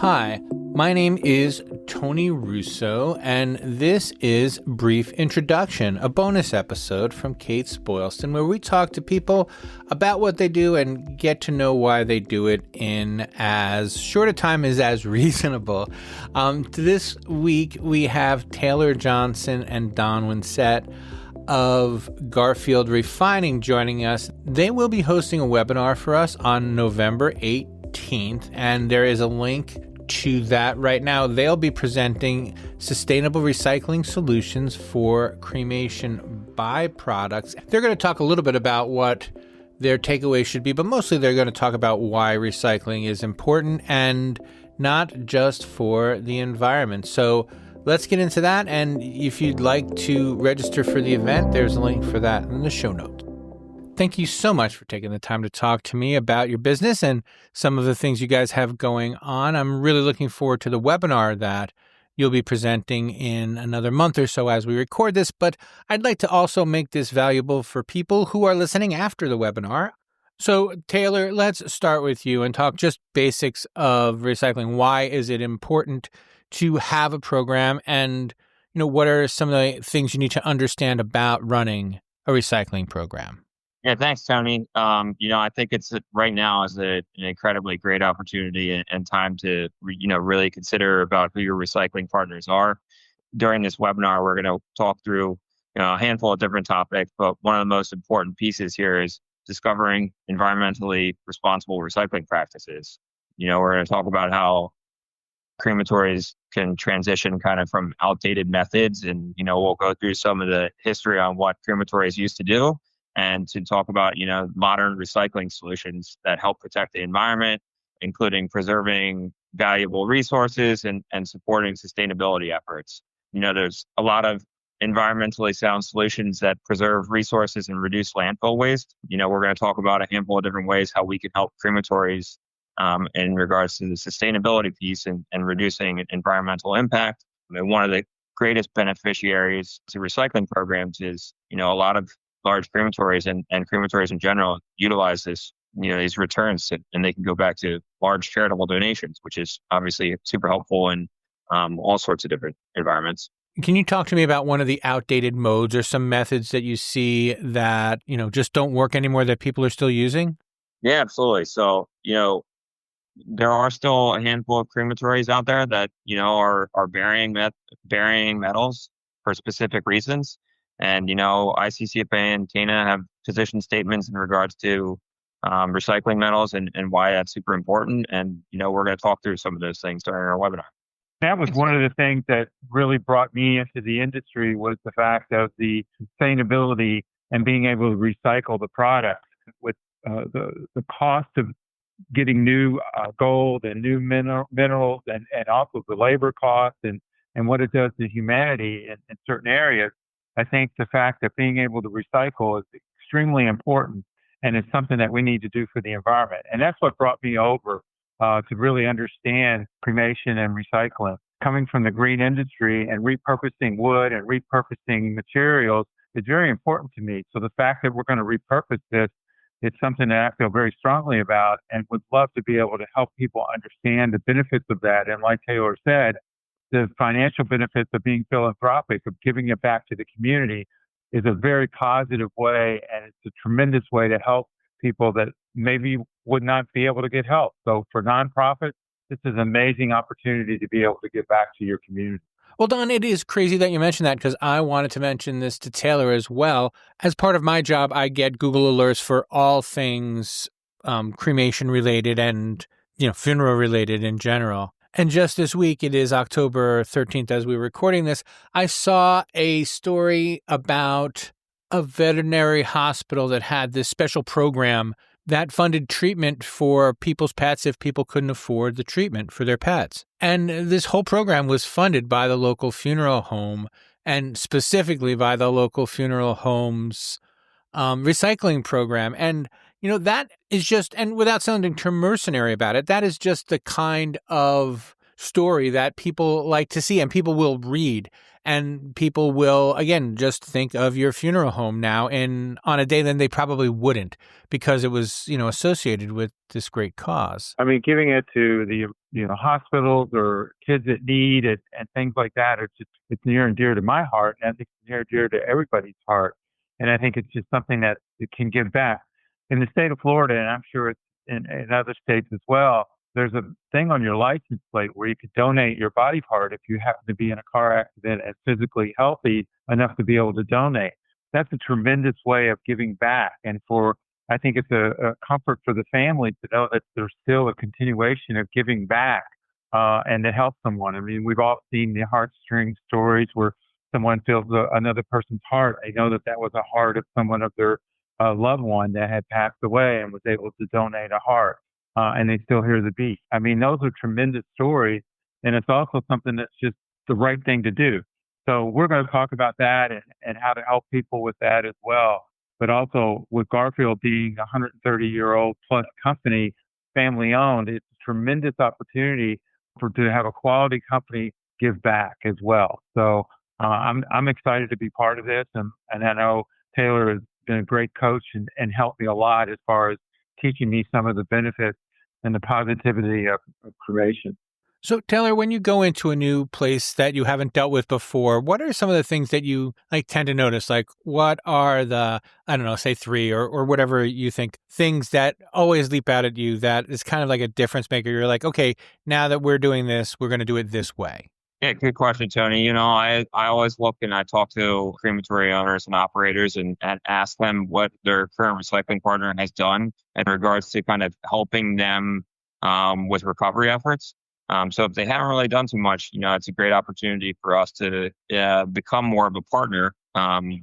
Hi, my name is Tony Russo, and this is Brief Introduction, a bonus episode from Kates-Boylston, where we talk to people about what they do and get to know why they do it in as short a time as reasonable. This week, we have Taylor Johnson and Don Winsett of Garfield Refining joining us. They will be hosting a webinar for us on November 18th, and there is a link to that right now. They'll be presenting sustainable recycling solutions for cremation byproducts. They're going to talk a little bit about what their takeaway should be, but mostly they're going to talk about why recycling is important and not just for the environment. So let's get into that. And if you'd like to register for the event, there's a link for that in the show notes. Thank you so much for taking the time to talk to me about your business and some of the things you guys have going on. I'm really looking forward to the webinar that you'll be presenting in another month or so as we record this, but I'd like to also make this valuable for people who are listening after the webinar. So Taylor, let's start with you and talk just basics of recycling. Why is it important to have a program, and what are some of the things you need to understand about running a recycling program? Yeah, thanks, Tony. I think it's right now is an incredibly great opportunity and time to, really consider about who your recycling partners are. During this webinar, we're going to talk through, a handful of different topics, but one of the most important pieces here is discovering environmentally responsible recycling practices. We're going to talk about how crematories can transition kind of from outdated methods, and, we'll go through some of the history on what crematories used to do, and to talk about, modern recycling solutions that help protect the environment, including preserving valuable resources and supporting sustainability efforts. There's a lot of environmentally sound solutions that preserve resources and reduce landfill waste. We're going to talk about a handful of different ways how we can help crematories in regards to the sustainability piece and reducing environmental impact. One of the greatest beneficiaries to recycling programs is, a lot of large crematories and crematories in general utilize these returns and they can go back to large charitable donations, which is obviously super helpful in all sorts of different environments. Can you talk to me about one of the outdated modes or some methods that you see that, just don't work anymore that people are still using? Yeah, absolutely. So, there are still a handful of crematories out there that, are burying metals for specific reasons. And, ICCFA and CANA have position statements in regards to recycling metals and why that's super important. And, we're going to talk through some of those things during our webinar. That was one of the things that really brought me into the industry, was the fact of the sustainability and being able to recycle the product. With the cost of getting new gold and new minerals and also the labor cost and what it does to humanity in certain areas, I think the fact that being able to recycle is extremely important, and it's something that we need to do for the environment. And that's what brought me over to really understand cremation and recycling. Coming from the green industry and repurposing wood and repurposing materials is very important to me. So the fact that we're going to repurpose this, it's something that I feel very strongly about and would love to be able to help people understand the benefits of that. And like Taylor said, the financial benefits of being philanthropic, of giving it back to the community, is a very positive way, and it's a tremendous way to help people that maybe would not be able to get help. So for nonprofits, this is an amazing opportunity to be able to give back to your community. Well, Don, it is crazy that you mentioned that, because I wanted to mention this to Taylor as well. As part of my job, I get Google alerts for all things cremation related and funeral related in general. And just this week, it is October 13th as we were recording this, I saw a story about a veterinary hospital that had this special program that funded treatment for people's pets if people couldn't afford the treatment for their pets. And this whole program was funded by the local funeral home, and specifically by the local funeral home's recycling program. And, that is just, and without sounding too mercenary about it, that is just the kind of story that people like to see and people will read. And people will, again, just think of your funeral home now and on a day then they probably wouldn't because it was, associated with this great cause. I mean, giving it to the hospitals or kids that need it and things like that, it's near and dear to my heart, and I think it's near and dear to everybody's heart. And I think it's just something that it can give back. In the state of Florida, and I'm sure it's in other states as well, there's a thing on your license plate where you could donate your body part if you happen to be in a car accident and physically healthy enough to be able to donate. That's a tremendous way of giving back. And I think it's a comfort for the family to know that there's still a continuation of giving back and to help someone. I mean, we've all seen the heartstring stories where someone feels another person's heart. They know that was a heart of someone of their loved one that had passed away and was able to donate a heart. And they still hear the beat. I mean, those are tremendous stories, and it's also something that's just the right thing to do. So we're going to talk about that and how to help people with that as well. But also with Garfield being a 130-year-old plus company, family owned, it's a tremendous opportunity to have a quality company give back as well. So I'm excited to be part of this, and I know Taylor has been a great coach and helped me a lot as far as teaching me some of the benefits and the positivity of cremation. So, Taylor, when you go into a new place that you haven't dealt with before, what are some of the things that you tend to notice? Like, what are the, I don't know, say 3 or whatever you think, things that always leap out at you that is kind of like a difference maker? You're like, okay, now that we're doing this, we're going to do it this way. Yeah, good question, Tony. I always look and I talk to crematory owners and operators and ask them what their current recycling partner has done in regards to kind of helping them with recovery efforts. So if they haven't really done too much, it's a great opportunity for us to become more of a partner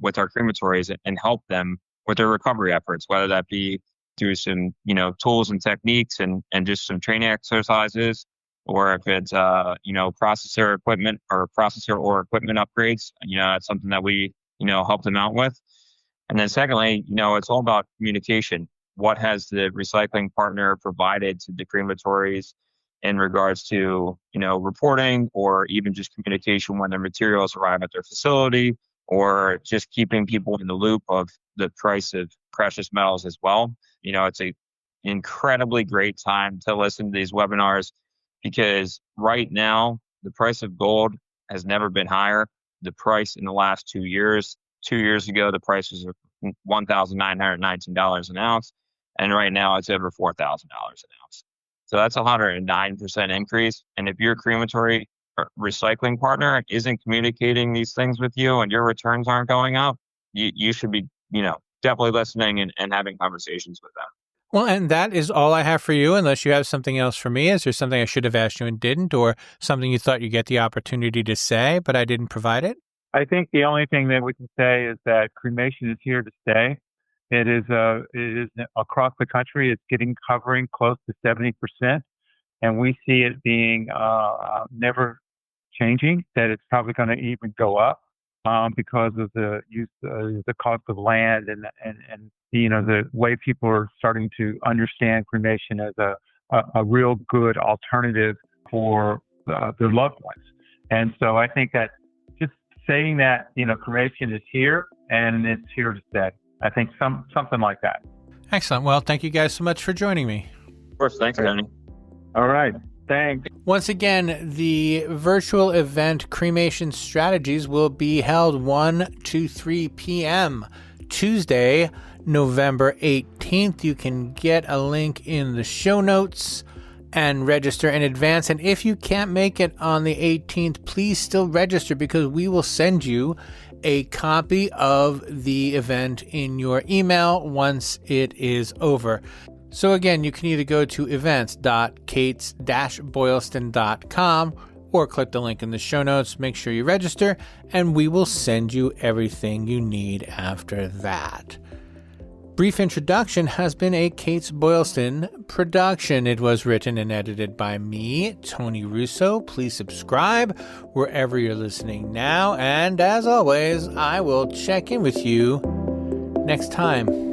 with our crematories and help them with their recovery efforts, whether that be through some, tools and techniques and just some training exercises, or if it's, processor equipment or equipment upgrades, it's something that we, help them out with. And then secondly, it's all about communication. What has the recycling partner provided to the crematories in regards to, reporting or even just communication when their materials arrive at their facility, or just keeping people in the loop of the price of precious metals as well. It's an incredibly great time to listen to these webinars, because right now the price of gold has never been higher. The price in the last 2 years, 2 years ago, the price was $1,919 an ounce. And right now it's over $4,000 an ounce. So that's a 109% increase. And if your crematory or recycling partner isn't communicating these things with you and your returns aren't going up, you should be, definitely listening and having conversations with them. Well, and that is all I have for you, unless you have something else for me. Is there something I should have asked you and didn't, or something you thought you'd get the opportunity to say, but I didn't provide it? I think the only thing that we can say is that cremation is here to stay. It is across the country. It's covering close to 70%, and we see it being never changing. That it's probably going to even go up because of the use, the cost of land, and the way people are starting to understand cremation as a real good alternative for their loved ones. And so I think that just saying that cremation is here and it's here to stay. I think something like that. Excellent. Well, thank you guys so much for joining me. Of course. Thanks, Tony. All right. Thanks. Once again, the virtual event Cremation Strategies will be held 1 to 3 p.m. Tuesday, November 18th. You can get a link in the show notes and register in advance. And if you can't make it on the 18th, please still register, because we will send you a copy of the event in your email once it is over. So again, you can either go to events.kates-boylston.com or click the link in the show notes. Make sure you register, and we will send you everything you need after that. Brief Introduction has been a Kates-Boylston production. It was written and edited by me, Tony Russo. Please subscribe wherever you're listening now. And as always, I will check in with you next time.